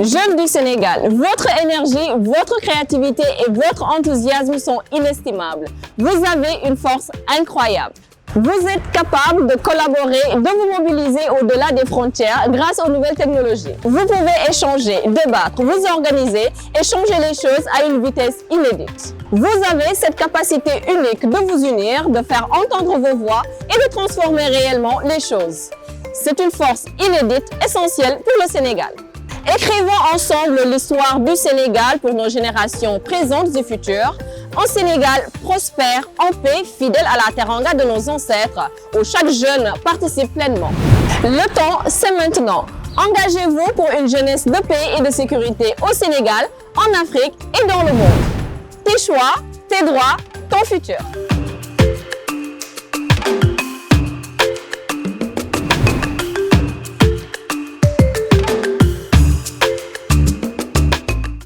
Jeunes du Sénégal, votre énergie, votre créativité et votre enthousiasme sont inestimables. Vous avez une force incroyable. Vous êtes capable de collaborer, de vous mobiliser au-delà des frontières grâce aux nouvelles technologies. Vous pouvez échanger, débattre, vous organiser et changer les choses à une vitesse inédite. Vous avez cette capacité unique de vous unir, de faire entendre vos voix et de transformer réellement les choses. C'est une force inédite, essentielle pour le Sénégal. Écrivons ensemble l'histoire du Sénégal pour nos générations présentes et futures. Un Sénégal prospère, en paix, fidèle à la teranga de nos ancêtres, où chaque jeune participe pleinement. Le temps, c'est maintenant. Engagez-vous pour une jeunesse de paix et de sécurité au Sénégal, en Afrique et dans le monde. Tes choix, tes droits, ton futur.